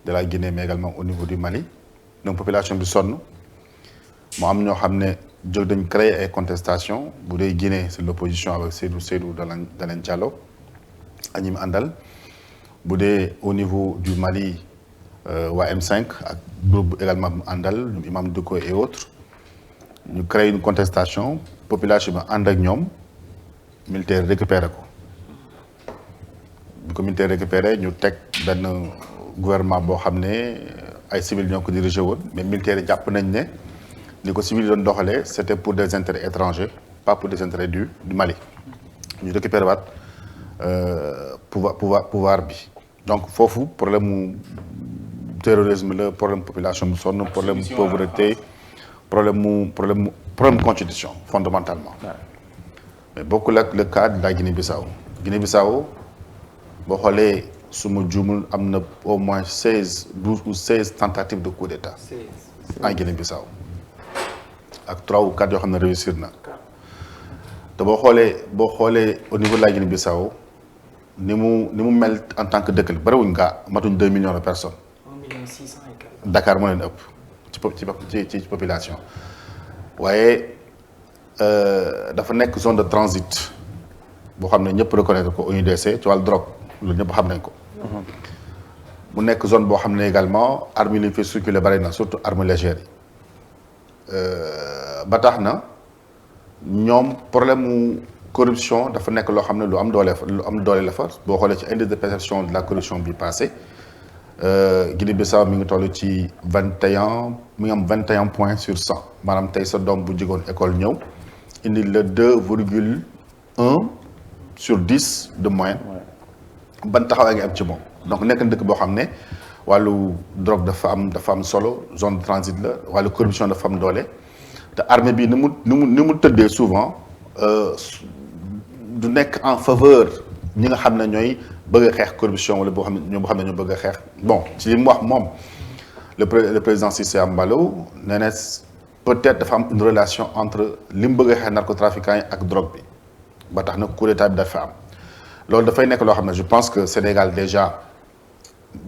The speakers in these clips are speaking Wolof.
de la Guinée mais également au niveau du Mali donc population bi sonn moo am ñoo xam ne jóg dañ créer ay contestation bu dee Guinée c'est l'opposition avec Seydou Dalein Diallo ak ñi mu àndal bu dee au niveau du Mali waa M5 ak groupe également mu àndal Imam Dicko et autres ñu créer une contestation population bi ànd ak ñoom militaire récupéré ko bu ko militaire récupéré ñu teg benn gouvernement boo xam ne ay civils ñoo ko dirigé woon mais militaires yi jàpp nañ ne ni ko civils doon doxalee c'était pour des intérêts étrangers pas pour des intérêts du Mali ñu récupéré waat pouvoir bi donc foofu problème mu terrorisme la problème population bu sonn problème pauvreté problème constitution fondamentalement mais bokkul ak le cas de la Guinée-Bissau Guinée-Bissau boo xoolee su ma juumul am na au moins 12 ou 16 tentatives de coup d'état en Guinée-Bissau ak 3 ou 4 yoo xam ne réussir na te boo xoolee au niveau de la Guinée-Bissau ni mu mel en tant que dëkk la bariwuñ gaa matuñ 2 millions de personnes. 1,6 million. Dakar moo leen ëpp ci population waaye dafa nekk zone de transit boo xam ne ñëpp reconnaître ko UNIDC ci wàllu drogue loolu ñëpp xam nañ ko. mu nekk zone boo xam ne également armes yi li fi circuler bari na surtout armes légères yi ba tax na ñoom problème mu corruption dafa nekk loo xam ne lu am doole la fa boo xoolee ci indice de perception de la corruption bi passé Guinée-Bissau mi ngi toll ci 21 mi ngi am 21 points sur 100 maanaam tey sa doom bu jigoon école ñëw indi la 2,1 sur 10 de moyenne ban taxawaay nga am ci moom donc nekk na dëkk boo xam ne wàllu drogue dafa am solo zone de transit la wàllu corruption dafa am doole te armée bi ni mu tëddee souvent du nekk en faveur ñi nga xam ne ñooy bëgg a xeex corruption wala boo xam ne ñoo bëgg a xeex bon ci li mu wax moom le président Cissé Embalo nee na peut-être dafa am une relation entre li mu bëgg a xeex narcotrafiquants yi ak drogue bi ba tax na coup d'état bi dafa am loolu dafay nekk loo xam ne je pense que Sénégal déjà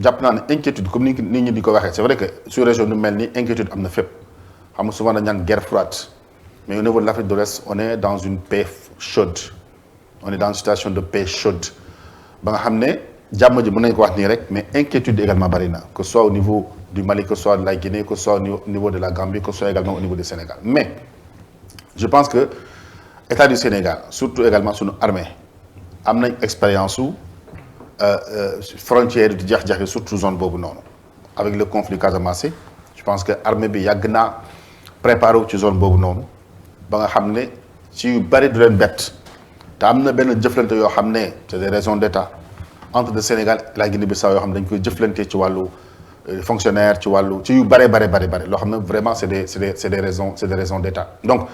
jàpp naa ne inquiétude comme nit ñi di ko waxee c'est vrai que sur région nu mel ni inquiétude am na fépp xam nga souvent dañ naan guerre froide mais au niveau de l'Afrique de l'Ouest on est dans une paix chaude on est dans une situation de paix chaude ba nga xam ne jàmm ji mën nañu ko wax nii rek mais inquiétude également bari na que ce soit au niveau du Mali que ce soit de la Guinée que ce soit au niveau de la Gambie que ce soit également au niveau du Sénégal mais je pense que État du Sénégal surtout également sunu armée am nañ expérience su frontière di jax-jaxe surtout zone boobu noonu avec le conflit Casamance je pense que armée bi yàgg naa préparé wu ci zone boobu noonu ba nga xam ne ci yu bari du leen bett te am na benn jëflante yoo xam ne c'est des raisons d'État entre le Sénégal et la Guinée-Bissau yoo xam ne dañ koy jëflante ci wàllu fonctionnaire ci yu bare loo xam ne vraiment c'est des raisons d'État donc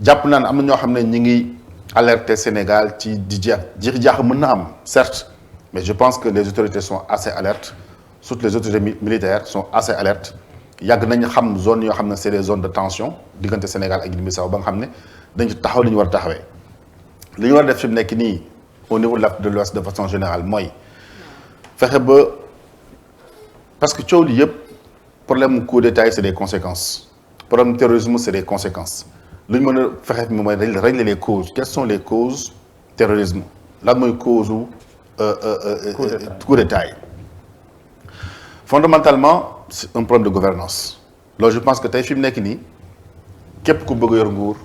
jàpp naa ne am na ñoo xam ne ñi ngi alerter Sénégal ci di jeex mën na am certes mais je pense que les autorités sont assez alertes surtout les autorités militaires sont assez alertes yàgg nañ xam zone yoo xam ne c'est des zones de tension diggante Sénégal ak Guinée-Bissau ba nga xam ne dañ ci taxaw li ñu war a taxawee li ñu war a def fi mu nekk nii au niveau de l'Ouest de façon générale mooy fexe ba parce que coow li yëpp problème coup d'état c'est des conséquences problème terrorisme c'est des conséquences lu ñu mën a fexe mooy régler les causes quelles sont les causes terrorisme lan mooy cause coup d'état yi fondamentalement c'est un problème de gouvernance loolu je pense que tey fi mu nekk nii képp ku bëgg a yor nguur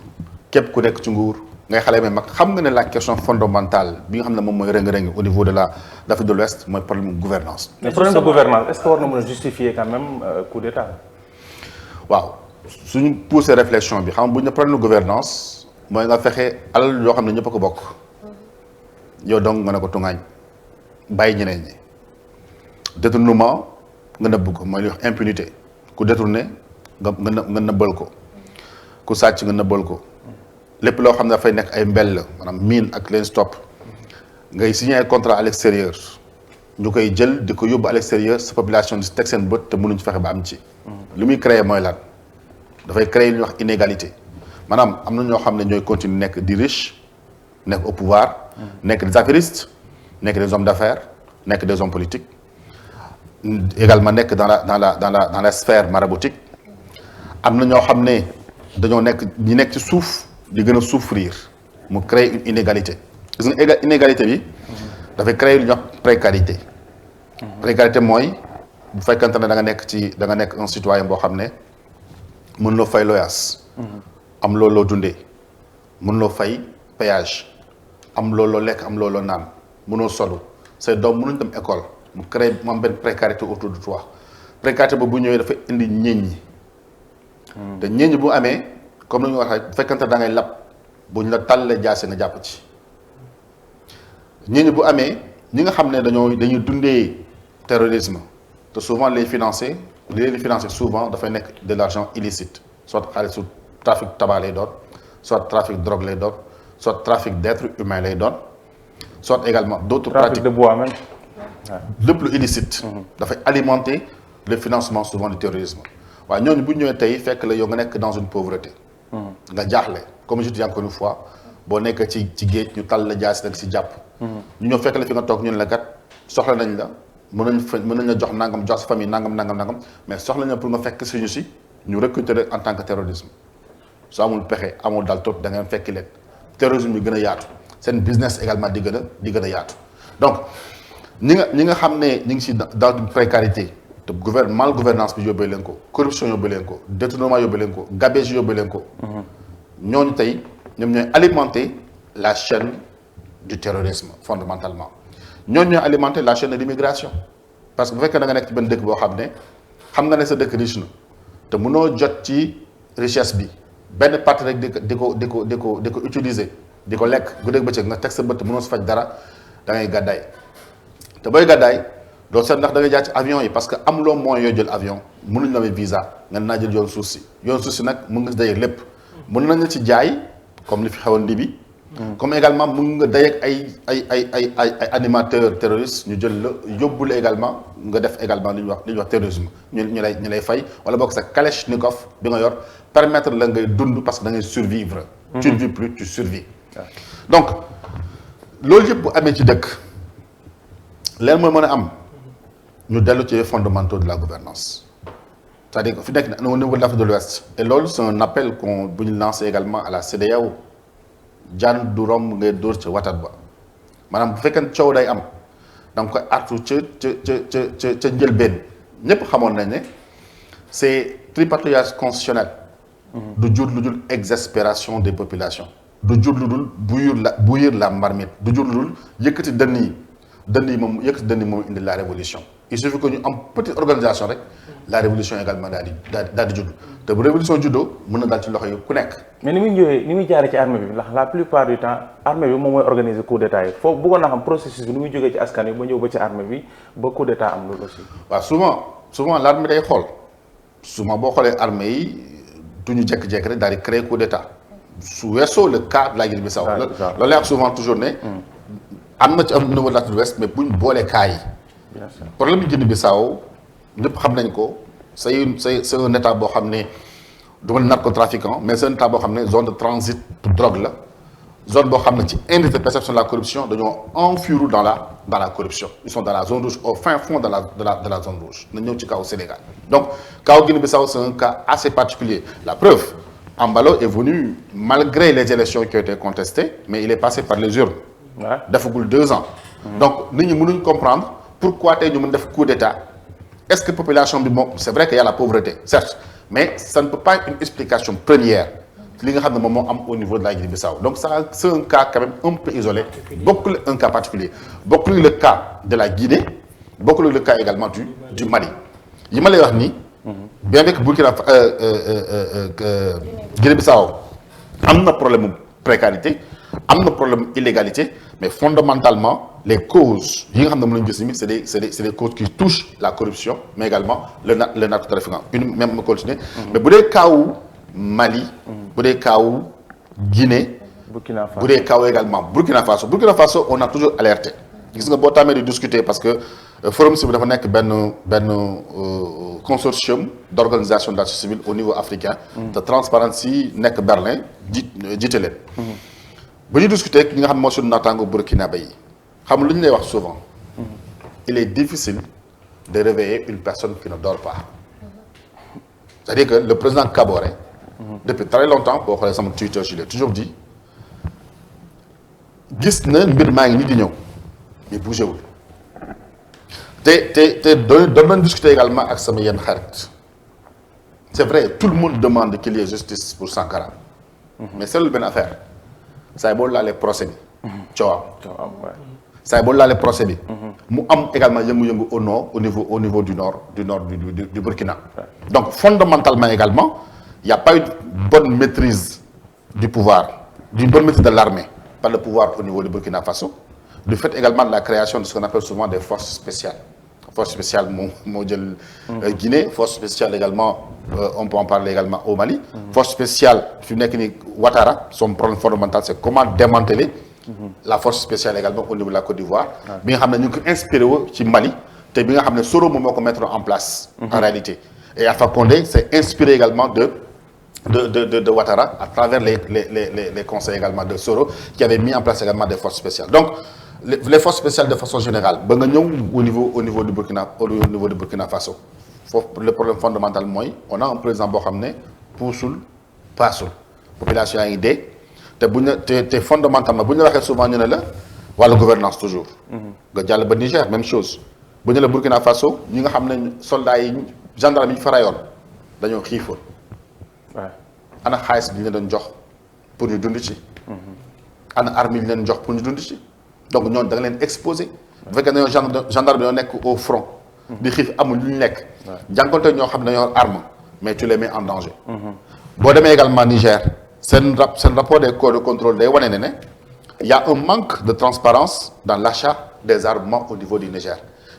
képp ku nekk ci nguur ngay xale may mag xam nga ne la question fondamentale bi nga xam ne moom mooy rëng-rëng au niveau de l'Afrique de l'Ouest mooy problème gouvernance mais problème de gouvernance est-ce que war na mën a justifier quand même coup d'état waaw suñu poussé réflexion bi xam nga bu ñu ne problème de gouvernance mooy nga fexe alal yoo xam ne ñëpp a ko bokk yow donc nga ne ko tungaañ bàyyi ñeneen ñi détournement nga nëbb ko mooy li wax impunité ku détourné nga nëbbal ko ku sàcc nga nëbbal ko lépp loo xam ne dafay nekk ay mbell la maanaam mine ak leen stop ngay signer ay contrat à l'extérieur ñu koy jël di ko yóbbu à l'extérieur sa population di teg seen bët te mënuñ fexe ba am ci li muy créer mooy lan dafay créer li ñuy wax inégalité maanaam am na ñoo xam ne ñooy continuer nekk di riche nekk au pouvoir nekk des affairistes nekk des hommes d'affaires nekk des hommes politiques également nekk dans la sphère maraboutique am na ñoo xam ne dañoo nekk ñi nekk ci suuf di gën a souffrir mu créer une inégalité gis nga inégalité bi dafay créer lu ñuy wax précarité précarité mooy bu fekkante ne da nga nekk un citoyen boo xam ne mën loo fay loyaas am looloo dundee mën loo fay péage am looloo lekk am looloo naan mënoo solu say doom mënuñ dem école mu créé mu am benn précarité autour de toi précarité boobu bu ñëwee dafa indi ñeeñ ñi te ñeeñ ñi bu amee comme ni ñu wax rek bu fekkante da ngay lab bu ñu la tàllee jaase nga jàpp ci ñeeñ ñi bu amee ñi nga xam ne dañuy dundee terrorisme te souvent li leen financé souvent dafay nekk de l'argent illicite soit xaalisu trafic tabac lay doon soit trafic drogue lay doon soit trafic d'êtres humains lay doon soit également d'autres pratiques trafic de bois même. lépp lu illicite dafay alimenter le financement souvent du terrorisme waaye ñooñu bu ñu ñëwee tey fekk la yow nga nekk dans une pauvreté nga jaaxle comme je dis encore une fois boo nekk ci géej ñu tal la jaasi nag si jàpp ñu ñëw fekk la fi nga toog ñun la kat soxla nañ la mën nañ la jox nangam jox sa famille nangam mais soxla nañ la pour nga fekk suñu si ñu recruter en tant que terrorisme soo amul pexe amul dal topp da ngeen fekki leen terrorisme bi gën a yaatu seen business également di gën a yaatu donc ñi nga xam ne ñi ngi si dans une précarité te mal gouvernance bi yóbbee leen ko corruption yóbbee leen ko détournement yóbbee leen ko gabegie yóbbee leen ko ñooñu tey ñoom ñooy alimenter la chaîne du terrorisme fondamentalement ñooñu ñooy alimenter la chaîne de l'immigration parce que bu fekkee da nga nekk ci benn dëkk boo xam ne sa dëkk riche na te mënoo jot ci richesse bi benn partie rek di ko utiliser di ko lekk guddeeg bëccëg nga teg sa bët mënoo si faj dara da ngay gàddaay te booy gàddaay doo seet ndax da ngay jaar ci avion yi parce que amuloo moyen yoo jël avion mënuñ la may visa nga naa jël yoon suuf si nag mën nga si dajeeg lépp mën nañ la ci jaay comme li fi xewoon Libye comme également mën nga dajeeg ay animateurs terroristes ñu jël la yóbbu la également nga def également li ñuy wax terrorisme ñu lay fay wala boog sa kalachnikov bi nga yor permettre la ngay dund parce que da ngay survivre tu ne vis plus tu survis donc loolu yëpp bu amee ci dëkk leen mooy mën a am ñu dellu ci fondamentaux de la gouvernance c'est-à-dire que fi nekk au niveau de l'Afrique de l'Ouest et loolu c'est un appel bu ñu lancé également à la CEDEAO jaan du romb ngay dóor ca watat ba maanaam bu fekkee coow day am da nga koy artu ca njëlbeen ñépp xamoon nañ ne c'est tripatouillage constitutionnel du jur lu dul exaspération des populations du jur lu dul bouillir la marmite du jur lu dul yëkkati dënn yi moom indi la révolution il suffit que ñu am petite organisation rek la révolution également daal di judd te bu révolution juddoo mën na daal ci loxo yi ku nekk. mais ni muy jaaree ci armée bi ndax la plupart du temps armée bi moom mooy organiser coup d'état yi foofu bëggoon naa xam processus bi ni muy jógee ci askan wi ba ñëw ba ci armée bi ba coup d'état am loolu aussi. waaw souvent l'armée day xool souvent boo xoolee armée yi du ñu jékki-jékki rek daal di créer coup d'état su weesoo le cas de la Guinée-Bissau. loolu lay wax souvent toujours ne. am na ci am niveau de l'Afrique de l'Ouest mais buñ boolee cas yi. problème bi Guinée-Bissau ñëpp xam nañ ko c'est un état boo xam ne du narcotrafiquant mais c'est un état boo xam ne zone de transit de drogue la zone boo xam ne ci indice de perception de la corruption dañoo enfuir dans la corruption ils sont dans la zone rouge au fin fond de la zone rouge na ñëw ci kaw Sénégal donc kaw Guinée-Bissau c'est un cas assez particulier la preuve Embalo est venu malgré les élections qui ont été contestées mais il est passé par les urnes defagul 2 ans donc nit ñi mënuñ comprendre pourquoi tey ñu mën def coup d'état est-ce que population bi moom c'est vrai qu'il y a la pauvreté certes mais ça ne peut pas être une explication première li nga xam ne moom moo am au niveau de la Guinée-Bissau donc ça c'est un cas quand même un peu isolé bokkul un cas particulier bokkul le cas de la Guinée bokkul le cas également du Mali yi ma lay wax nii bien que Burkina Guinée-Bissau am na problème précarité am na problème illégalité mais fondamentalement les causes yi nga xam ne mën nañu gis ni c'est des causes qui touchent la corruption mais également le narcotrafiquant même ma continuer mais bu dee kaawu Mali bu dee kaawu Guinée bu dee kaawu également Burkina Faso on a toujours alerté gis nga boo tàmmee di discuter parce que forum civil dafa nekk benn consortium d'organisation de la société civile au niveau africain te Transparency nekk Berlin jiite leen ba ñu discuter ki nga xam ne moo suñu naataango burkinabé yi xam lu ñu lay wax souvent il est difficile de réveiller une personne qui ne dort pas. C'est-à-dire que le président Kaboré, depuis très longtemps, boo xoolee sama Twitter je l'ai toujours dit, gis na mbir maa ngi nii di ñëw mais bougé wul te doon nañ discuter également ak sama yenn xarit. C'est vrai, tout le monde demande qu'il y ait justice pour Sankara. Mais c'est une affaire. Ça y est, les procès. Tu vois. Ça y est, les procès. Nous avons également au niveau du nord du Burkina. Donc, fondamentalement également, il n'y a pas eu de bonne maîtrise du pouvoir, d'une bonne maîtrise de l'armée par le pouvoir au niveau du Burkina Faso. Du fait également de la création de ce qu'on appelle souvent des forces spéciales. Force spéciale mondiale Guinée, force spéciale également, on peut en parler également au Mali. Force spéciale, Ouattara, son problème fondamental, c'est comment démanteler la force spéciale également au niveau de la Côte d'Ivoire. Bien sûr, nous avons inspiré au Mali, et bien sûr, Soro Momo mettre en place en réalité. Et Alpha Condé s'est inspiré également de Ouattara à travers les conseils également de Soro qui avait mis en place également des forces spéciales. Donc, les forces spéciales de façon générale, au niveau du Burkina Faso, le problème fondamental, on a un président Bohamne, Poussoul, Passoul. La population a une idée. Fondamentalement, souvent, la gouvernance toujours. Le Niger, même chose. Le Burkina Faso, nous avons des soldats, gendarmes, farayon, ils ont khifon. Ana khais bi ñu doon jox pour ñu dund ci. Ana arme yi leen jox pour ñu dund ci. Donc ñoon da nga leen exposer. Bu fekkee ne gendarme yoo nekk au front. di xiif amul lu ñu lekk. jànkonte ñoo xam ne dañoo arme mais tu les mets en danger. boo demee également Niger seen rapport des corps de contrôle day wane ne il y a un manque de transparence dans l'achat des armements au niveau du Niger.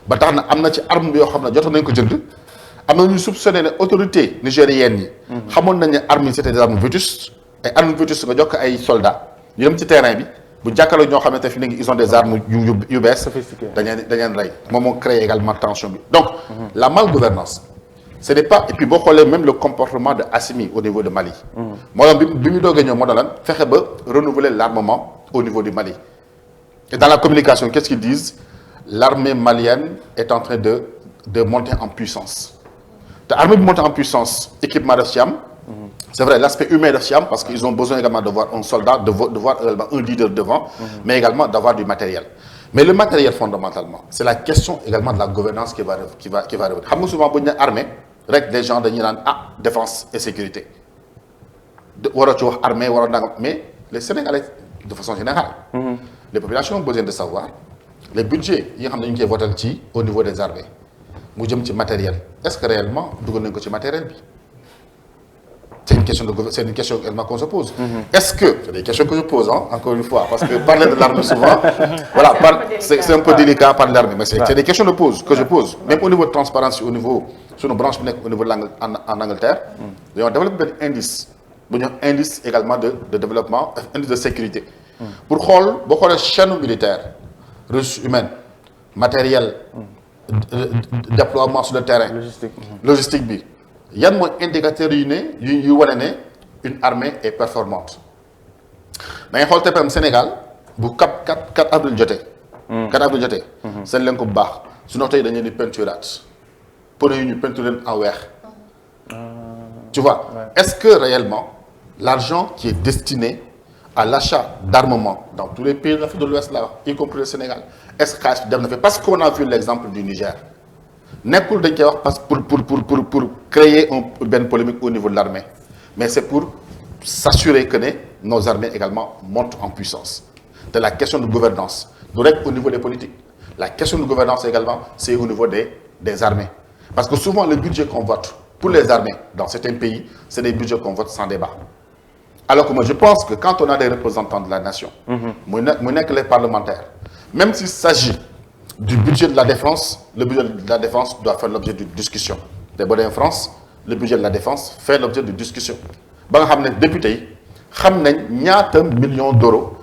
ba tax na am na ci arme bi yoo xam ne jotoon nañ ko jënd. am na ñu soupçonné ne autorité nigérienne yi. xamoon nañ ne armes yi c'était des armes vétustes ay armes vétustes nga jox ko ay soldats ñu dem ci terrain bi bu jàkkaarloo ñoo xamante fi léegi ils ont des armes yu bees. dañ leen rey moom moo créé également tension bi donc la malgouvernance ce n'est pas et puis boo xoolee même le comportement de Assimi au niveau de Mali. moo tax bi mu doogee ñëw moo tax lan fexe ba renouveler l'armement au niveau du Mali. Et dans la communication qu'est-ce qu'ils disent l'armée malienne est en train de monter en puissance. L'armée monte en puissance, équipement de Siam. C'est vrai, l'aspect humain de Siam, parce qu'ils ont besoin également de voir un soldat, de voir également un leader devant, mais également d'avoir du matériel. Mais le matériel, fondamentalement, c'est la question également de la gouvernance qui va revenir. Nous souvent, quand on est armé, les gens disent défense et sécurité. Armée, mais les Sénégalais, de façon générale, les populations ont besoin de savoir les budgets qui sont votés au niveau des armées. Mu jëm ci matériel est-ce que réellement dugal nañ ko ci matériel bi c'est une question également qu'on se pose. Est-ce que c'est des questions que je pose encore une fois parce que parler de l'armée souvent voilà c'est un peu délicat parler de l'armée mais c'est des questions que je pose même au niveau de transparence au niveau sur nos branches au niveau de en Angleterre dañoo développé un indice indice également de développement indice de sécurité pour xool boo xoolee chaîne militaire ressources humaines matériel déploiement sur le terrain logistique bi yan mooy indicateurs yu wane ne une armée est performante da ngay xool TPM Sénégal bu 4 avril jotee 4 avril jotee seen leen ko bu baax sinon tey dañu leen di peinturaat pour ñu peinture leen en weex tu vois est-ce que réellement l'argent qui est destiné à l'achat d'armement dans tous les pays de l'Afrique de l'Ouest là y compris le Sénégal est-ce que parce qu'on a vu l'exemple du Niger nekkul dañ koy wax pour créer une polémique au niveau de l'armée mais c'est pour s'assurer que nos armées également montent en puissance. De la question de gouvernance au niveau des politiques la question de gouvernance également c'est au niveau des armées parce que souvent le budget qu'on vote pour les armées dans certains pays c'est des budgets qu'on vote sans débat. Alors que moi je pense que quand on a des représentants de la nation que les parlementaires même s'il s'agit du budget de la défense, le budget de la défense doit faire l'objet d'une discussion. En France, le budget de la défense fait l'objet d'une discussion. Les députés savent millions d'euros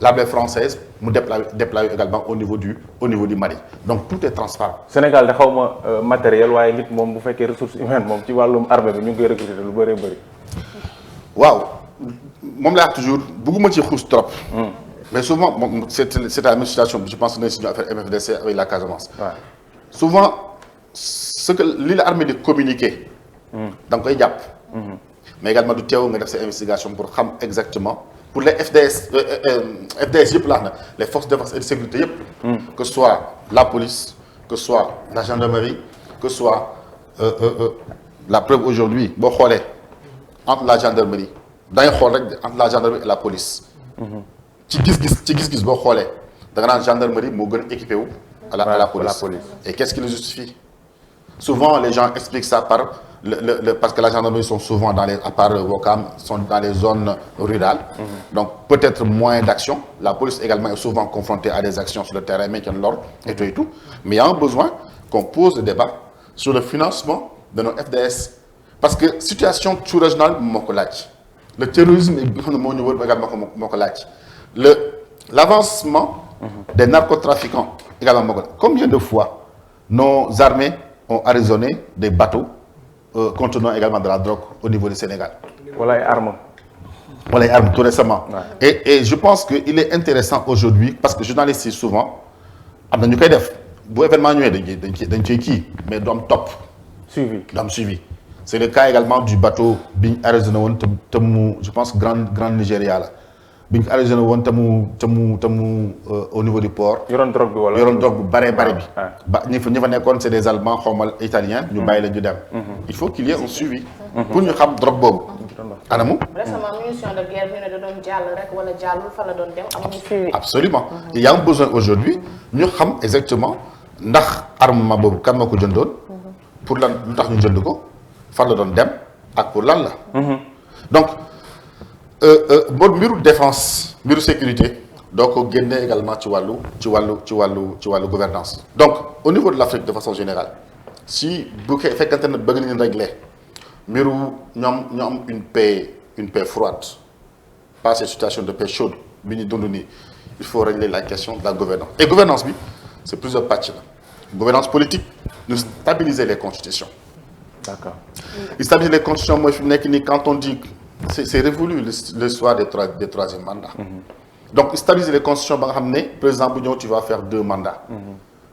l'armée française mu déployer également au niveau du Mali. Donc tout est transparent. Sénégal dafa xawma matériel waaye nit moom bu fekkee ressources humaines moom ci wàllum armée bi ñu ngi koy recruter lu bëree bëri. waaw moom laa toujours bëgguma ci xuus trop. Mais souvent c'est la même situation je pense que nous avons fait MFDC avec la Casamance. souvent ce que li la armée di communiquer. da nga koy jàpp. mais également du teew nga def sa investigation pour xam exactement pour les FDS FDS yëpp laax na les forces de défense et de sécurité yëpp. que ce soit la police que ce soit la gendarmerie que ce soit la preuve aujourd'hui boo xoolee entre la gendarmerie dangay xool rek entre la gendarmerie et la police. ci gis-gis boo xoolee da nga naan gendarmerie moo gën a équipé wu. à la police. Et qu'est-ce qui le justifie? Souvent les gens expliquent ça par parce que la gendarmerie sont souvent dans les, à part Ouakam, sont dans les zones rurales. Donc peut-être moins d'action. La police également est souvent confrontée à des actions sur le terrain, maintien de l'ordre et tout. Mais il y a un besoin qu'on pose le débat sur le financement de nos FDS. Parce que situation sous-régionale moo ko laaj. Le terrorisme moo ñu wër également moo ko laaj. L'avancement des narcotrafiquants également moo ko laaj. Combien de fois nos armées ont arraisonné des bateaux contenant également de la drogue au niveau du Sénégal. Wala ay armes. Wala ay armes tout récemment. Ouais. Et je pense que il est intéressant aujourd'hui parce que journalistes yi souvent am na ñu koy def bu événement ñëwee dañ ciy kii mais du am topp. Suivi. Du am suivi. C'est le cas également du bateau bi ñu arraisonné woon te mu je pense grande Nigéria la bi ñu arraisonné woon te mu au niveau du port. yoroon drogue bi wala. yoroon drogue bu bare bi. Ah. ba ñi fa nekkoon c'est des Allemands xawma italiens. ñu bàyyi leen ñu dem. il faut qu'il y ait un suivi. pour ñu xam drogue boobu. anamu. récemment munition de guerre ñu ne da doon jàll rek wala jàllul fa la doon dem amuñu suivi. Absolument. Il y a un besoin aujourd'hui ñu xam exactement ndax armement boobu kan moo ko jëndoon. pour lan lu tax ñu jënd ko fan la doon dem ak pour lan la. donc mbiru défense mbiru sécurité doo ko génne également ci wàllu gouvernance donc au niveau de l'Afrique de façon générale si bu fekkante ne bëgg nañu régler mbiru ñoom une paix froide pas cette situation de paix chaude bi ñu dund nii il faut régler la question de la gouvernance et gouvernance bi c'est plusieurs pàcc la gouvernance politique nous stabiliser les constitutions. D'accord. Stabiliser les constitutions mooy fi mu nekk nii quand on dit c'est révolu l'histoire des troisième mandats. Donc stabiliser les constitutions ba nga xam ne président bu ñëw tu vas faire 2 mandats.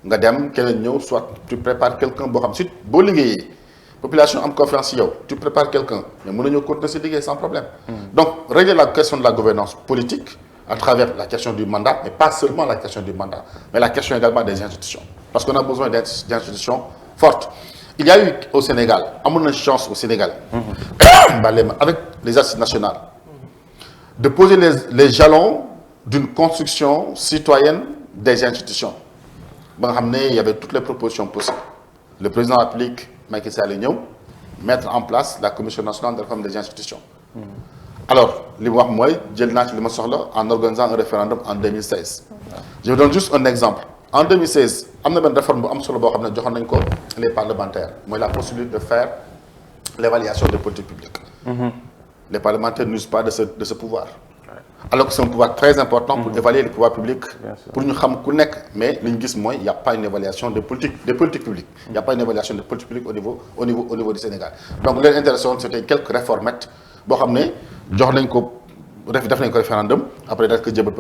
nga dem keneen ñëw soit tu prépares quelqu'un boo xam si boo liggéeyee population am confiance ci yow tu prépares quelqu'un mais mën nañoo continuer si liggéey sans problème. Donc régler la question de la gouvernance politique à travers la question du mandat mais pas seulement la question du mandat mais la question également des institutions parce qu'on a besoin d'institutions fortes. Il y a eu au Sénégal amoon na chance au Sénégal. avec les assises nationales de poser les jalons d'une construction citoyenne des institutions ba nga xam ne il y avait toutes les propositions possibles le président applique Macky Sall ñëw mettre en place la commission nationale de réforme des institutions. Alors li mu wax mooy jël naa ci li ma soxla en organisant un référendum en 2016. Je vous donne juste un exemple. En 2016 am na benn réforme bu am solo boo xam ne joxoon nañ ko les parlementaires mooy la possibilité de faire l'évaluation des politiques publiques. Les parlementaires n'usent pas de ce pouvoir. Alors que c'est un pouvoir très important pour évaluer les pouvoirs publics. Pour ñu xam ku nekk mais li ñu gis mooy il y a pas une évaluation des politiques publiques. Il y a pas une évaluation des politiques publiques au niveau du Sénégal. Donc leen intéressant c'était quelques réformettes boo xam ne jox nañ ko def nañ ko référendum après daal ko jébal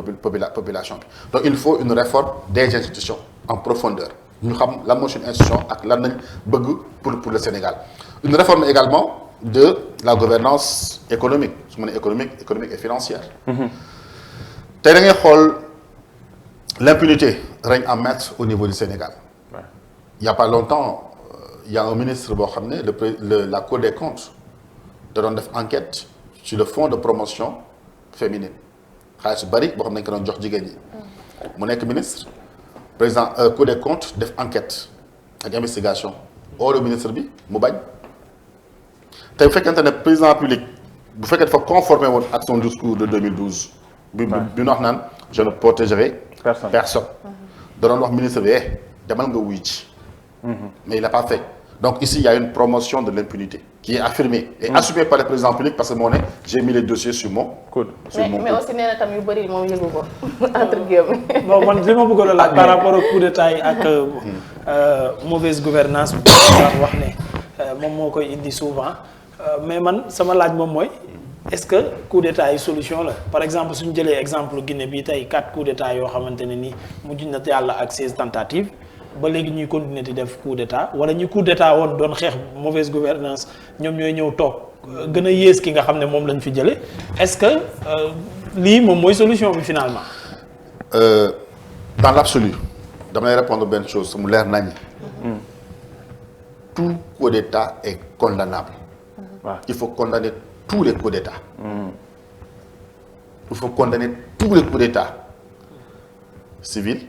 population bi. Donc il faut une réforme des institutions en profondeur ñu xam lan mooy suñu institution ak lan nañ bëgg pour le Sénégal. Une réforme également de la gouvernance économique su ma nee économique et financière. tey da ngay xool l'impunité règne en maître au niveau du Sénégal. Il y a pas longtemps il y a un ministre boo xam ne la Cour des comptes da doon def enquête sur le fonds de promotion féminine xaalis bari boo xam ne dañ ko doon jox jigéen ñi. mu nekk ministre président Cour des comptes def enquête ak investigation le ministre bi mu bañ. tey bu fekkente ne président public bu fekkee dafa conformé woon ak son discours de 2012. bi ñu wax naan je ne protégerai personne. da doon wax ministre bi demal nga wuy ci. mais il n'a pas fait donc ici il y a une promotion de l'impunité qui est affirmée et assumée par le président public parce que moo ne j'ai mis les dossiers sur mon coude. mais aussi nee na tam yu bëri moom yëgu ko entre guillemets. bon man li ma bëggoon a laaj par rapport au coup d'état yi ak mauvaise gouvernance bu wax ne moom moo koy indi souvent. Mais man sama laaj moom mooy est-ce que coup d'état yi solution la par exemple suñu jëlee exemple Guinée bi tey 4 coups d'état yoo xamante ne nii mujj na yàlla ak 16 tentatives ba léegi ñuy continuer di def coup d'état wala ñi coup d'état woon doon xeex mauvaise gouvernance ñoom ñooy ñëw toog gën a yées ki nga xam ne moom lañ fi jële est-ce que lii moom mooy solution bi finalement. Dans l'absolu damay répondre benn chose mu leer nañ tout coup d'état est condamnable. waaw il faut condamner tous les coups d'état. Il faut condamner tous les coups d'état civils,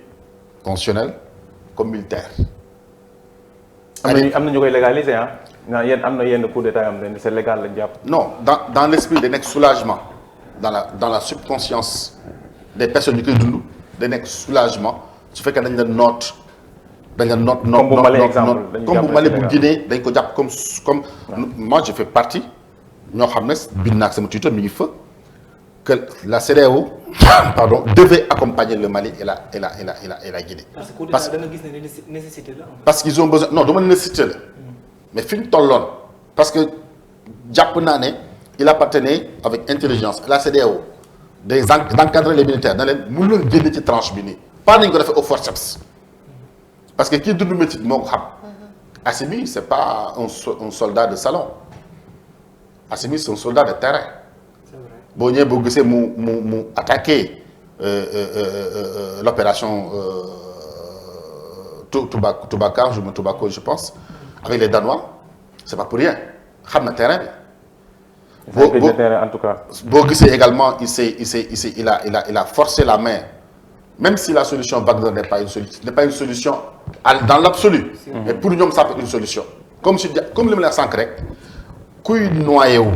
constitutionnels comme militaires. am na ñu koy légaliser ah. yéen am na yenn coup d'état yoo xam ne c'est légal lañ jàpp. Non, dans l'esprit de nekk soulagement dans la subconscience des personnes yu koy dund da nekk soulagement su fekkee dañ la noot. comme bu Mali exemple comme bu Mali bu Guinée dañ ko jàpp comme moi je fais partie ñoo xam ne bind naa ak sama tuteur mi ngi fa que la CEDEAO pardon devait accompagner le Mali et la Guinée. parce que da nga gis ne nécessité la. parce qu'ils ont besoin non dama nécessité la mais fi ñu tolloon parce que jàpp naa ne il appartenait avec intelligence à la CEDEAO d'encadrer les militaires na leen mën leen génne ci tranche bi nii pas nañ ko defee au forceps parce que kii dund métier moo ko xam. Assimi c'est pas un soldat de salon Assimi c'est un soldat de terrain. C'est vrai. boo ñëwee boo gisee mu attaqué l'opération Toubacouta je pense avec les Danois c'est pas pour rien xam na terrain bi. en tout cas. boo gisee également il a forcé la main. Même si la solution Wagner n'est pas une solution dans l'absolu, mais pour ñoom ça peut être une solution. Comme li ma la sànq rek kuy noyé wu.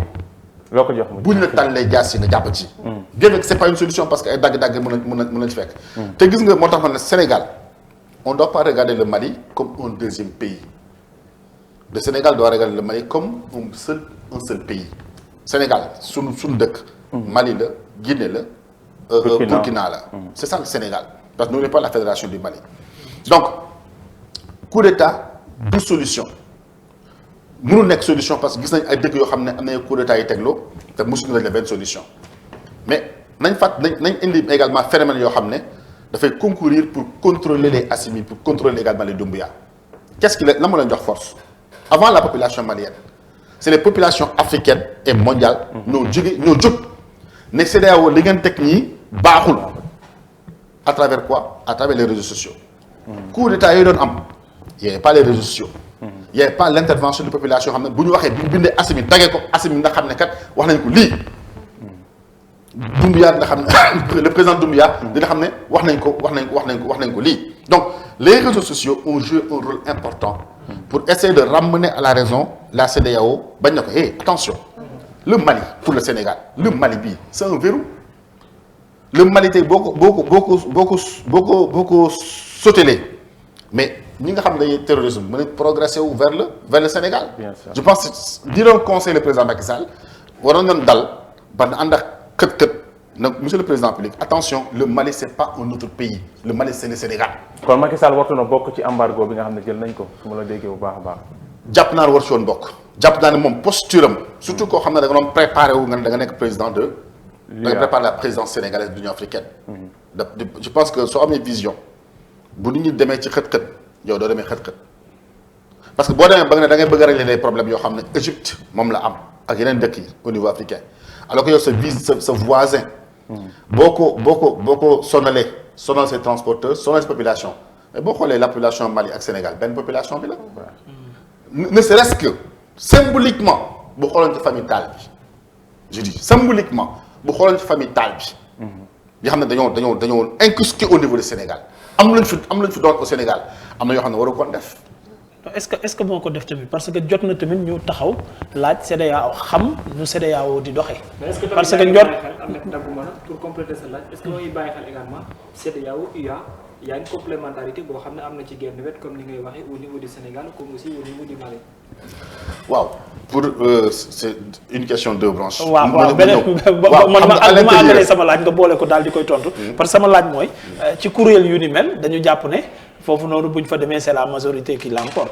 loo ko jox buñ la tànnalee jaas yi nga jàpp ci. bien que c'est pas une solution parce que ay dagg-dagg mën na ci fekk. te gis nga moo tax ma ne Sénégal on doit pas regarder le Mali comme un deuxième pays. Le Sénégal doit regarder le Mali comme un seul pays. Sénégal suñu dëkk. Mali la Guinée la. Burkina la c'est ça le Sénégal parce que nous n'avons pas la fédération du Mali donc coup d'état du solution mënul nekk solution parce que gis nañ ay dëkk yoo xam ne am na coup d'état yi tegloo te mosuñu régler benn solution mais nañ indi également phénomène yoo xam ne dafay concourir pour contrôler les Assimi pour contrôler également les Doumbouya qu'est-ce qui la moo leen jox force avant la population malienne c'est les populations africaines et mondiales ñoo jóg ne CEDEAO li ngeen teg ñii baaxul à travers quoi à travers les réseaux sociaux. coup d'état yooyu doon am y avait pas les réseaux sociaux. y avait pas l'intervention de population xam ne bu ñu waxee bu ñu bindee Assimi tagee ko Assimi nga xam ne kat wax nañ ko lii. Doumbouya nga xam ne le président Doumbouya dina xam ne wax nañ ko lii donc les réseaux sociaux ont joué un rôle important pour essayer de ramener à la raison la CEDEAO bañ na ko attention. Le Mali pour le Sénégal le Mali bii c'est un verrou le Mali tey boo ko sautelee mais ñi nga xam ne dañuy terrorisme mën a progresser wu vers le Sénégal. Bien sûr. Je pense que di doon conseil le président Macky Sall waroon nañ dal ba ànd ak kët nag monsieur le président public attention le Mali c'est pas un autre pays le Mali c'est le Sénégal. kon Macky Sall wartu na bokk ci embargo bi nga xam ne jël nañ ko su ma la déggee bu baax a baax. jàpp naa ne war si woon bokk jàpp naa ne moom posture am surtout koo xam ne da nga doon préparé wu nga ne da nga nekk président de. da nga préparé la présidence sénégalaise de l'Union africaine. Je pense que soo amee vision bu nit ñi demee ci xët-xët yow doo demee xët-xët parce que boo demee ba nga ne da ngay bëgg a régler les problèmes yoo xam ne Égypte moom la am ak yeneen dëkk yi au niveau africain alors que yow sa voisin. boo ko sonal ses transporteurs sonal ses populations mais boo xoolee la population Mali ak Sénégal benn population bi la. ne serait-ce que symboliquement bu xooloon ci famille Tall bi je dis symboliquement bu xooloon ci famille Tall bi. yoo xam ne dañoo incrusté au niveau du Sénégal am lañ fi doon au Sénégal am na yoo xam ne waru kon def. est-ce que moo ko def tamit parce que jot na tamit ñu taxaw laaj CEDEAO xam nu CEDEAO di doxee. parce que njort pour compléter sa laaj est-ce que mooy bàyyi xel également CEDEAO UA y a une complémentarité boo xam ne am na ci genn wet comme ni ngay waxee au niveau du Sénégal comme aussi au niveau du Mali. waaw pour c'est une question de branche. waaw beneen man ma àggalee sama laaj nga boole ko daal di koy tontu. parce que sama laaj mooy ci kuréel yu ni mel dañu jàpp ne foofu noonu bu ñu fa demee c'est la majorité qui l'emporte.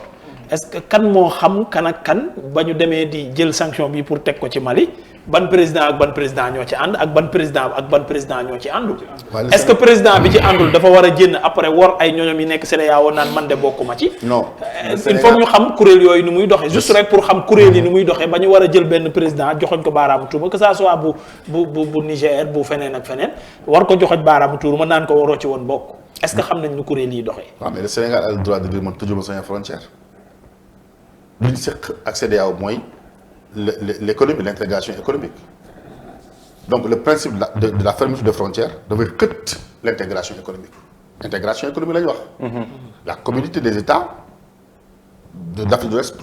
est-ce que kan moo xam kan ak kan ba ñu demee di jël sanction bi pour teg ko ci Mali ban président ak ban président ñoo ci ànd ak ban président ñoo ci àndul. est-ce que président bi ci àndul dafa war a génn après wor ay ñoñom yi nekk CEDEAO naan man de bokkuma ci. non il faut ñu xam kuréel yooyu ni muy doxee juste rek pour xam kuréel yi ni muy doxee ba ñu war a jël benn président joxoñ ko baaraamu tuuma que ça soit bu Niger bu feneen ak feneen war ko joxoñ baaraamu tuuma naan ko waroo ci woon bokk est-ce que xam nañ ni kuréel yi doxee. waaw mais le Sénégal a le droit de dire man tëjuma sama frontière li ñu seq ak CEDEAO mooy l'économie, l'intégration économique. Donc le principe de la fermeture des frontières devait xëtt l'intégration économique. Intégration économique la ñu wax. La communauté des États d'Afrique de l'Ouest,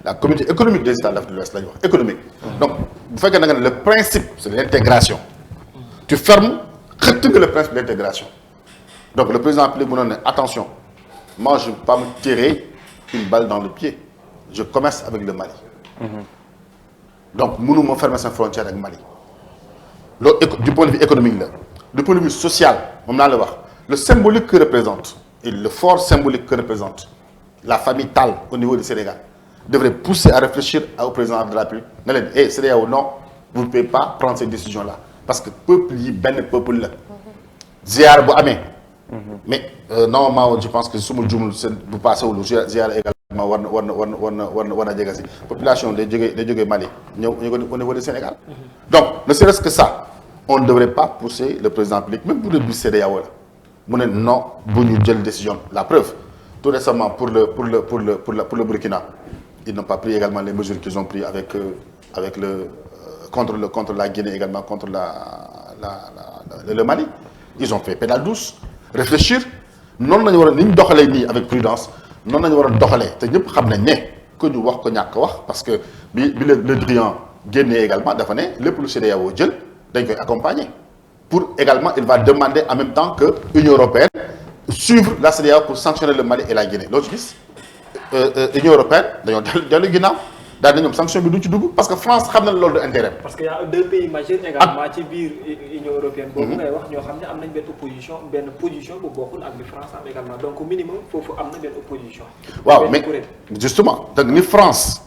la communauté économique des États d'Afrique de l'Ouest la ñu wax économique. Donc bu fekkee na nga ne le principe c'est l'intégration. Tu fermes xëtt nga le principe de l'intégration. Donc le président appelé mu ne attention, moi je ne veux pas me tirer une balle dans le pied. Je commerce avec le Mali. Donc mënuma fermer sa frontière avec Mali. loolu du point de vue économique là. Du point de vue social moom naa la wax le symbolique que représente et le fort symbolique que représente la famille Tall au niveau du Sénégal devrait pousser à réfléchir au président de la République ne leen CEDEAO non vous ne pouvez pas prendre ces décisions là parce que peuple yi benn peuple la ziar bu amee mais normalement je pense que su ma juumul seen bu passé wul ziar également war na jege si population day jógee Mali ñëw au niveau du Sénégal donc ne serait-ce que ça on ne devrait pas pousser le président public même pour le but CEDEAO la mu ne non bu ñu jël décision la preuve tout récemment pour le Burkina ils n'ont pas pris également les mesures qu'ils ont pris avec le contre la Guinée également contre le Mali ils ont fait pédale douce réfléchir noonu lañu war a ni ñu doxalee nii avec prudence noonu lañu war a doxalee te ñëpp xam nañ ne que ñu wax ko ñàkk wax parce que bi le Drian génnee également dafa ne lépp lu CEDEAO jël dañ koy accompagner pour également il va demander en même temps que Union européenne suivre la CEDEAO pour sanctionner le Mali et la Guinée loolu gis Union européenne dañoo dellu ginnaaw daal na ñoom sanction bi duñ ci dugg parce que France xam na loolu du intérêt. parce que y a deux pays majeurs également ci biir Union européenne. boobu ngay wax ñoo xam ne am nañ benn position bu bokkul ak bi France am également donc minimum foofu am na benn opposition. waaw mais justement donc ni France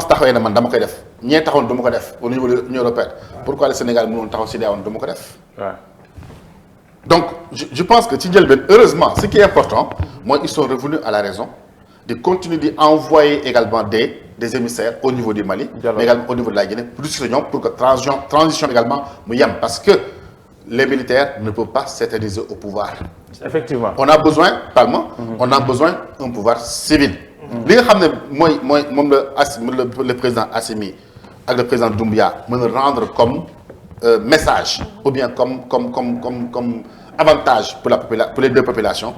taxawee na man dama koy def ñee taxawoon du ma ko def au niveau de l'Union européenne. pourquoi le Sénégal mënoon taxaw si daawoon du ma ko def. donc je pense que ci njëlbeen heureusement ce qui est important mooy ils sont revenus à la raison de continuer di envoyer également des émissaires au niveau du Mali mais également au niveau de la Guinée pour que transition également mu yem parce que les militaires ne peuvent pas s'éterniser au pouvoir. Effectivement. On a besoin d'un pouvoir civil. li nga xam ne moom le président Assimi ak le président Doumbouya mën a rendre comme message ou bien comme avantage pour les deux populations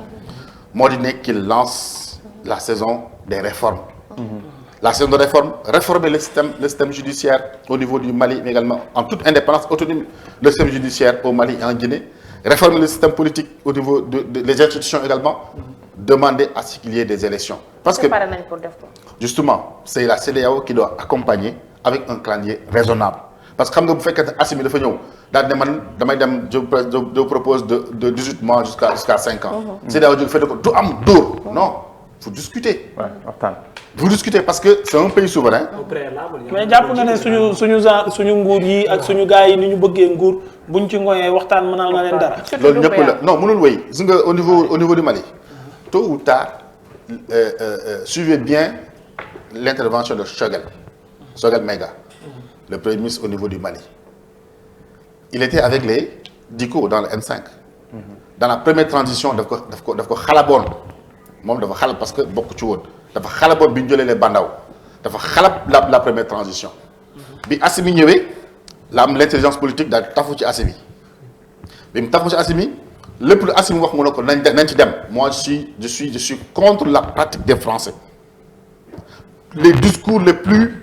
moo di ne qu'il lance la saison des réformes. La saison de réforme, réformer le système judiciaire au niveau du Mali, mais également en toute indépendance, autonomie, le système judiciaire au Mali et en Guinée, réformer le système politique au niveau des institutions également, demander à ce qu'il y ait des élections. Parce que, justement, c'est la CEDEAO qui doit accompagner avec un calendrier raisonnable. Parce que comme vous faites Assimi dafa ñëw daal ne man damay dem je propose de 18 mois jusqu'à 5 ans. CEDEAO jóg fekk ko du am dóor non. Faut discuter. Vous discutez parce que c'est un pays souverain. mais jàpp nga ne suñu nguur yi ak suñu gars yi ni ñu bëggee nguur buñ ci ngoyee waxtaan mënal na leen dara. loolu ñëpp la non mënul wéy gis nga au niveau du Mali tôt ou tard suivez bien l'intervention de Choguel Maïga le premier ministre au niveau du Mali. Il était avec les Dicko dans le M5. Dans la première transition daf ko xalaboon. moom dafa xalab parce que bokk ci woon dafa xalaboon bi ñu jëlee les bandaw dafa xalab la première transition bi Assimi ñëwee la am l'intelligence politique daal tafu ci Assimi bi mu tafu ci Assimi lépp lu Assimi wax mu ne ko nañ ci dem moi je suis contre la pratique des Français les discours les plus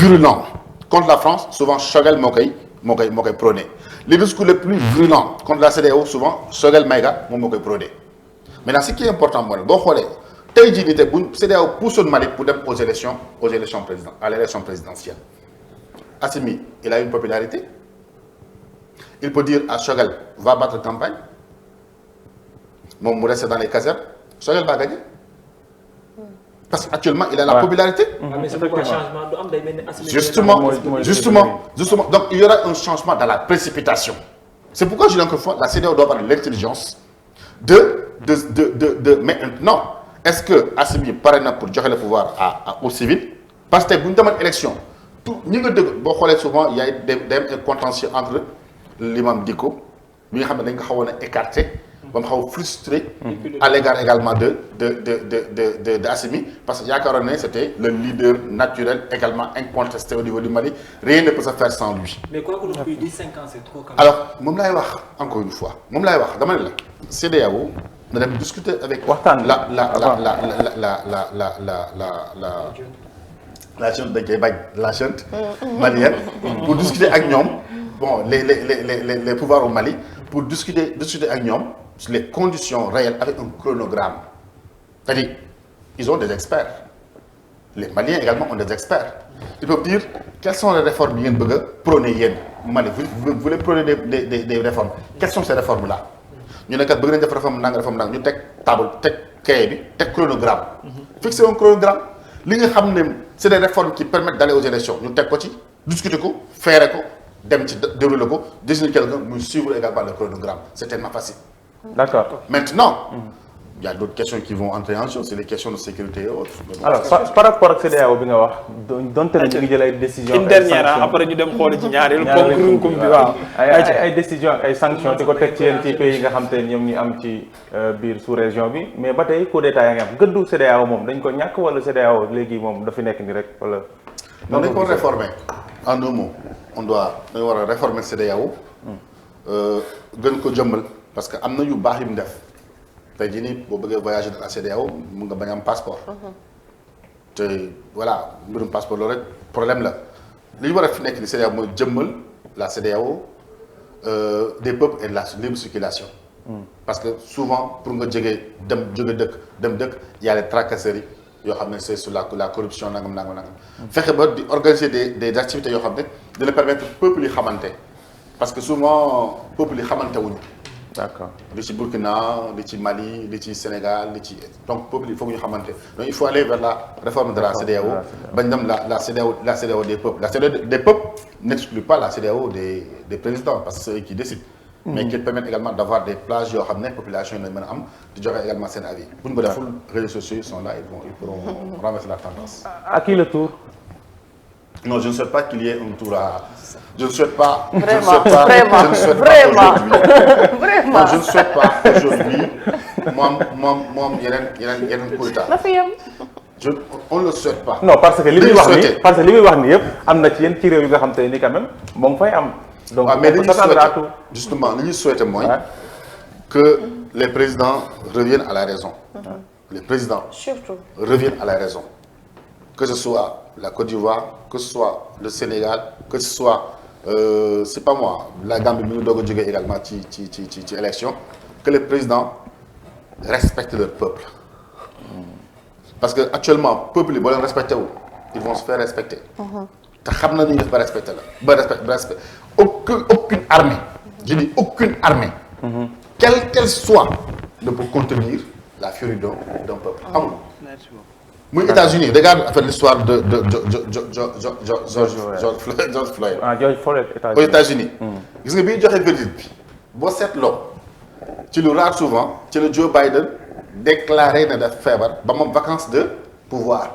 virulents contre la France souvent Choguel moo koy prôné les discours les plus virulents contre la CEDEAO souvent Choguel Maïga moom moo koy prôné. Maintenant ce qui est important mooy boo xoolee tey jii nii tey bu CEDEAO poussoon Mali pour dem à l'élection présidentielle Assimi il a une popularité il peut dire à Choguel va battre campagne moom mu reste dans les casernes Choguel va gagner parce qu'actuellement il a la popularité. mais c'est pourquoi changement du am day mel ni Assimi Justement donc il y aura un changement dans la précipitation. C'est pourquoi je dis encore une fois la CEDEAO doit avoir l'intelligence de maintenant est-ce que Assimi pare na pour joxe le pouvoir au civil parce que bu ñu demoon élection tout ñi nga dëgg boo xoolee souvent y a des contentieux entre l'imam Dicko mi nga xam ne dañ ko xawoon a écarté ba mu xaw frustré à l'égard également de Assimi parce que yaakaaroon ne c'était le leader naturel également incontesté au niveau du Mali rien ne peut se faire sans lui. mais quoi que l'on puisse dire 5 ans c'est trop quand même. Alors moom laay wax encore une fois moom laay wax dama ne la CEDEAO na dem discuter avec la junte dañ koy bañ la junte malienne pour discuter ak ñoom bon les pouvoirs au Mali pour discuter ak ñoom sur les conditions réelles avec un chronogramme c'est-à-dire ils ont des experts les Maliens également ont des experts ils peuvent dire quelles sont les réformes yi ngeen bëgg a prôner yéen Mali vous voulez prôner des réformes quelles sont ces réformes là ñu ne kat bëgg nañ def réforme nang ñu teg table teg cahier bi teg chronogramme fixer un chronogramme li nga xam ne c'est des réformes qui permettent d'aller aux élections ñu teg ko ci discuter ko feere ko dem ci dérouler ko désigner quelqu'un muy suivre également le chronogramme c'est tellement facile. D'accord. Maintenant il y a d'autres questions qui vont entrer en jeu c'est les questions de sécurité et autres. Alors par rapport ak CEDEAO bi nga wax donte ne ñu ngi jël ay décisions. une dernière après ñu dem xooli ci ñaareelu comme bi waaw. ay décisions ak ay sanctions di ko teg ci yenn ci pays yi nga xam te ne ñoom ñu am ci biir sous-région bi mais ba tey coup d'état yaa ngi am gëddu CEDEAO moom dañ ko ñàkk wala CEDEAO léegi moom dafa nekk ni rek wala. non dañ ko réformer en un mot dañu war a réformer CEDEAO gën ko jëmmal parce que am na yu baax yu mu def. tey jii nii boo bëggee voyager dans la CEDEAO mun nga bañ am passeport. te voilà mbirum passeport loolu rek problème la li ñu war a fi nekk ni CEDEAO mooy jëmmal la CEDEAO des peuples et de la libre circulation. parce que souvent pour nga jóge dëkk y a les tracasseries yoo xam ne c'est sur la corruption nangam. fexe ba di organiser des activités yoo xam ne dina permettre peuple yi xamante parce que souvent peuple yi xamante wuñu. D'accord. li ci Burkina li ci Mali li ci Sénégal li ci donc peuple il faut que ñu xamante donc il faut aller vers la réforme de la CEDEAO bañ dem la CEDEAO des peuples la CEDEAO des peuples n'exclut pas la CEDEAO des présidents parce que c'est eux qui décident mais qui permettent également d'avoir des plages yoo xam ne population yi lañ mën a am di joxe également seen avis bu ñu ko deful réseaux sociaux sont là ils pourront renverser la tendance. À qui le tour? Non, je ne souhaite pas qu'il y ait un tour à. Je ne souhaite pas. Vraiment. Je ne souhaite pas aujourd'hui. Moom yeneen coup d'état. On ne le souhaite pas. Non, parce que li muy wax ni yëpp am na ci yenn ci réew yi nga xam te ni quand même moo ngi fay am. donc mais li ñu souhaité justement li ñu souhaité mooy que les présidents reviennent à la raison. Les présidents surtout reviennent à la raison. Que ce soit la Côte d'Ivoire, que ce soit le Sénégal, que ce soit c'est pas moi la Gambie mi ngi doog a jógee également ci élection que les présidents respectent leur peuple. Parce que actuellement peuple yi boo leen respecté wu ils vont se faire respecter. te xam na ni ñu def ba respecté la ba respect aucune armée je dis aucune armée. quelle qu'elle soit ne peut contenir la furie d'un peuple amul. muy États-Unis regarde l'histoire de George Floyd. George Floyd aux États-Unis. gis nga bi ñu joxe verdict bi boo seetloo ci lu rare souvent ci la Joe Biden déclaré na def feebar ba moom vacance de pouvoir.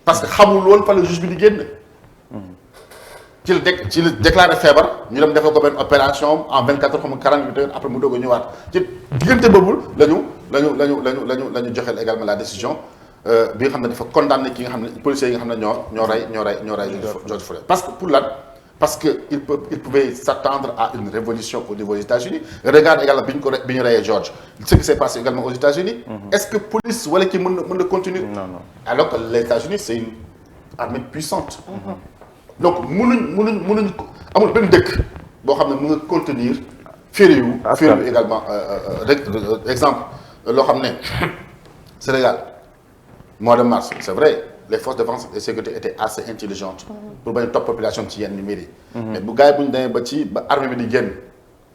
parce que xamul woon fa la juge bi di génn. ci la déclaré feebar ñu dem defal ko benn opération en 24 heures comme 48 heures après mu doog a ñëwaat ci diggante boobu la ñu joxeel également la décision bi nga xam ne dafa condamné ki nga xam ne policiers yi nga xam ne ñoo rey George Floyd. parce que pour lan parce que il pouvait s'attendre à une révolution au niveau des États-Unis regarde également bi ñu reyee George ce qui s'est passé également aux États-Unis est-ce que police wala kii mën na continuer. Non. Alors que les États-Unis c'est une armée puissante. donc mënuñ amul benn dëkk boo xam ne mën nga contenir furie yu également exemple loo xam ne Sénégal mois de mars c'est vrai les forces de défense et de sécurité étaient assez intelligentes pour bañ a topp population ci yenn numéros yi mais bu gars yi bu ñu demee ba armée bi di génn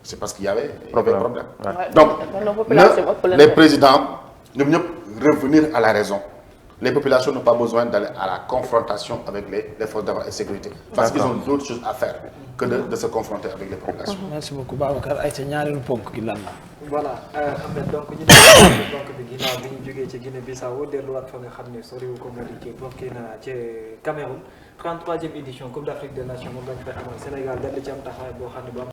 c'est parce qu'il y avait problème donc les présidents ñoom ñëpp revenir à la raison. Les populations n'ont pas besoin d'aller à la confrontation avec les forces de défense et sécurité. Parce qu'ils ont d'autres choses à faire que de se confronter avec les populations. merci beaucoup Babacar ay ca ñaareelu ponk gi lan la. voilà Ahmed donc ñu def donc bi ginnaaw bi ñu jógee ci Guinée Bissau delluwaat fa nga xam ne soriwul ko moo di ci Burkina ci Cameroun 33e édition Coupe d'Afrique des Nations moom lañ fay amal Sénégal dal ci am taxawaay boo xam ne